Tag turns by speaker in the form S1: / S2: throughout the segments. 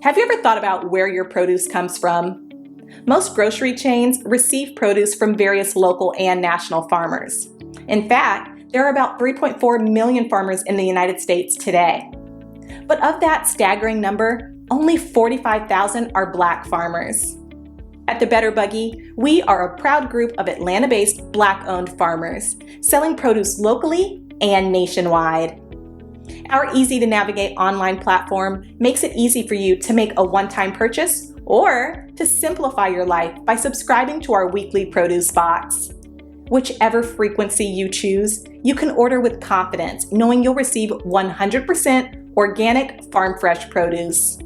S1: Have you ever thought about where your produce comes from? Most grocery chains receive produce from various local and national farmers. In fact, there are about 3.4 million farmers in the United States today. But of that staggering number, only 45,000 are Black farmers. At the Better Buggy, we are a proud group of Atlanta-based Black-owned farmers, selling produce locally and nationwide. Our easy-to-navigate online platform makes it easy for you to make a one-time purchase or to simplify your life by subscribing to our weekly produce box. Whichever frequency you choose, you can order with confidence, knowing you'll receive 100% organic farm-fresh produce.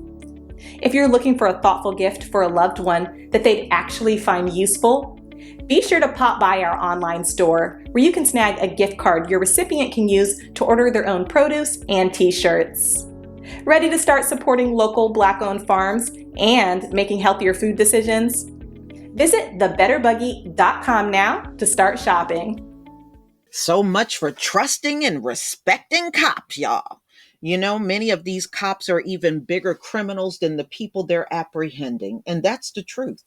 S1: If you're looking for a thoughtful gift for a loved one that they'd actually find useful, be sure to pop by our online store where you can snag a gift card your recipient can use to order their own produce and t-shirts. Ready to start supporting local Black-owned farms and making healthier food decisions? Visit thebetterbuggy.com now to start shopping.
S2: So much for trusting and respecting cops, y'all. You know, many of these cops are even bigger criminals than the people they're apprehending, and that's the truth.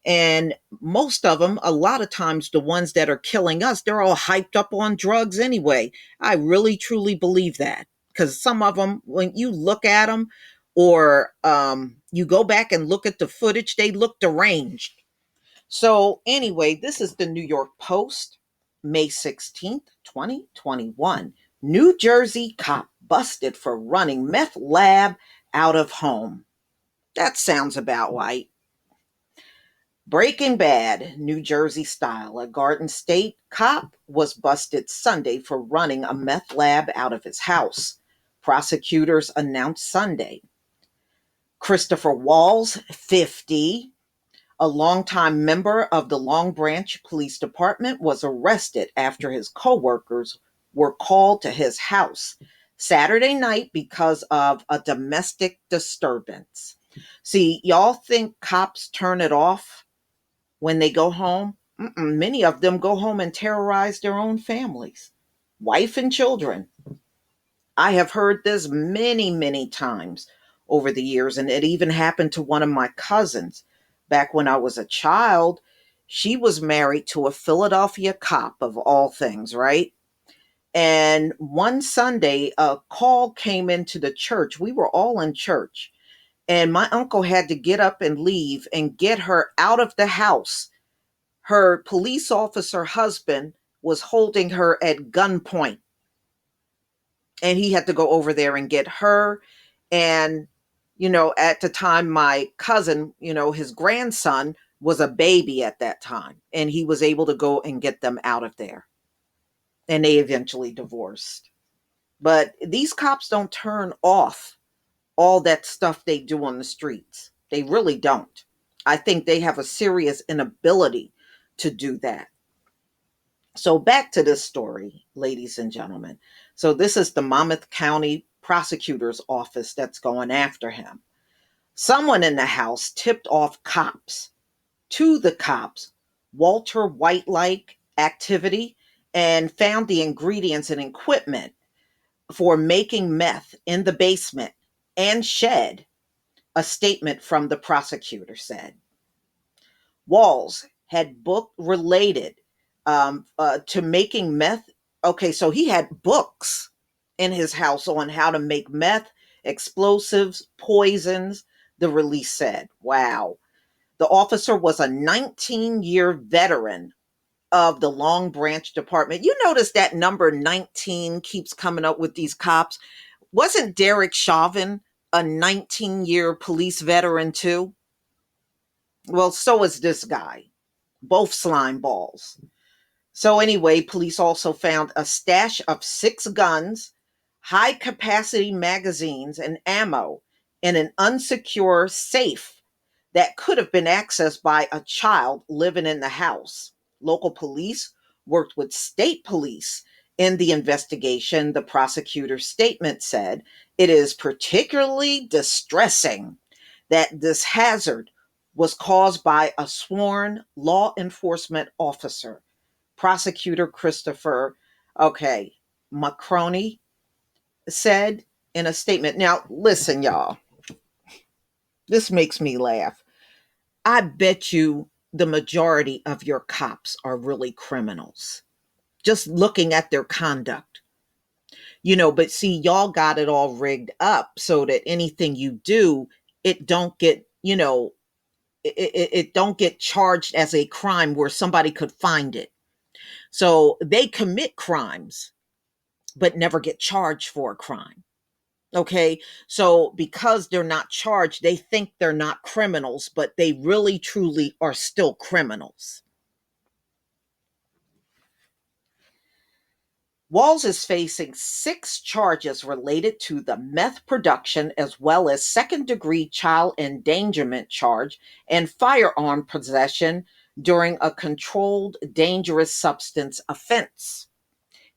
S2: And most of them, a lot of times, the ones that are killing us, they're all hyped up on drugs anyway. I really, truly believe that. Because some of them, when you look at them or you go back and look at the footage, they look deranged. So anyway, this is the New York Post, May 16th, 2021. New Jersey cop busted for running meth lab out of home. That sounds about right. Breaking Bad, New Jersey style. A Garden State cop was busted Sunday for running a meth lab out of his house. Prosecutors announced Sunday. Christopher Walls, 50, a longtime member of the Long Branch Police Department, was arrested after his coworkers were called to his house Saturday night because of a domestic disturbance. See, y'all think cops turn it off when they go home? Many of them go home and terrorize their own families, wife and children. I have heard this many, many times over the years, and it even happened to one of my cousins. Back when I was a child, she was married to a Philadelphia cop of all things, right? And one Sunday, a call came into the church. We were all in church, and my uncle had to get up and leave and get her out of the house. Her police officer husband was holding her at gunpoint, and he had to go over there and get her. And, at the time, my cousin, his grandson was a baby at that time, and he was able to go and get them out of there. And they eventually divorced. But these cops don't turn off all that stuff they do on the streets. They really don't. I think they have a serious inability to do that. So back to this story, ladies and gentlemen. So this is the Monmouth County Prosecutor's Office that's going after him. Someone in the house tipped off cops to the cops Walter White-like activity and found the ingredients and equipment for making meth in the basement and shed, a statement from the prosecutor said. Walls had book related to making meth. Okay, so he had books in his house on how to make meth, explosives, poisons, the release said. Wow. The officer was a 19-year veteran of the Long Branch Department. You notice that number 19 keeps coming up with these cops. Wasn't Derek Chauvin a 19-year police veteran too? Well, so is this guy. Both slime balls. So anyway, police also found a stash of 6 guns, high capacity magazines, and ammo in an unsecure safe that could have been accessed by a child living in the house. Local police worked with state police in the investigation. The prosecutor's statement said, "It is particularly distressing that this hazard was caused by a sworn law enforcement officer." Prosecutor Christopher, Macroney said in a statement. Now, listen, y'all. This makes me laugh. I bet you the majority of your cops are really criminals, just looking at their conduct. But see, y'all got it all rigged up so that anything you do, it don't get, it don't get charged as a crime where somebody could find it. So they commit crimes, but never get charged for a crime. Okay. So because they're not charged, they think they're not criminals, but they really truly are still criminals. Walls is facing 6 charges related to the meth production, as well as second-degree child endangerment charge and firearm possession during a controlled dangerous substance offense.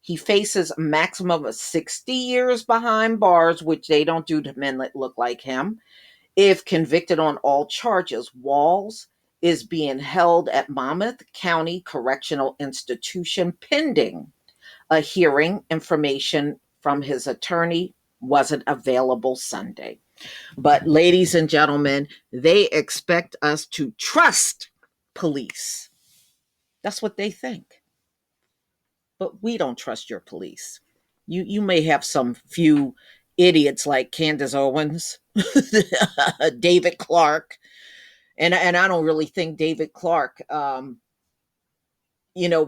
S2: He faces a maximum of 60 years behind bars, which they don't do to men that look like him. If convicted on all charges, Walls is being held at Monmouth County Correctional Institution pending a hearing. Information from his attorney wasn't available Sunday. But, ladies and gentlemen, they expect us to trust police. That's what they think. But we don't trust your police. You may have some few idiots like Candace Owens, David Clark, and I don't really think David Clark,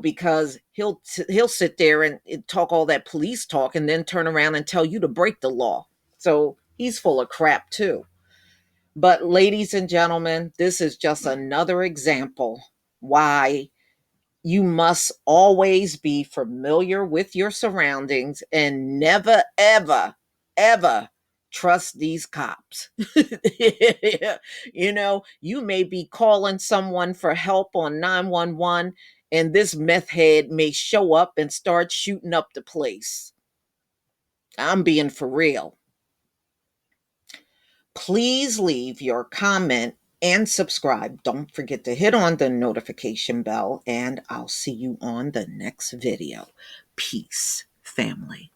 S2: because he'll sit there and talk all that police talk and then turn around and tell you to break the law. So he's full of crap too. But, ladies and gentlemen, this is just another example why you must always be familiar with your surroundings and never, ever, ever trust these cops. You may be calling someone for help on 911, and this meth head may show up and start shooting up the place. I'm being for real. Please leave your comment and subscribe. Don't forget to hit on the notification bell, and I'll see you on the next video. Peace, family.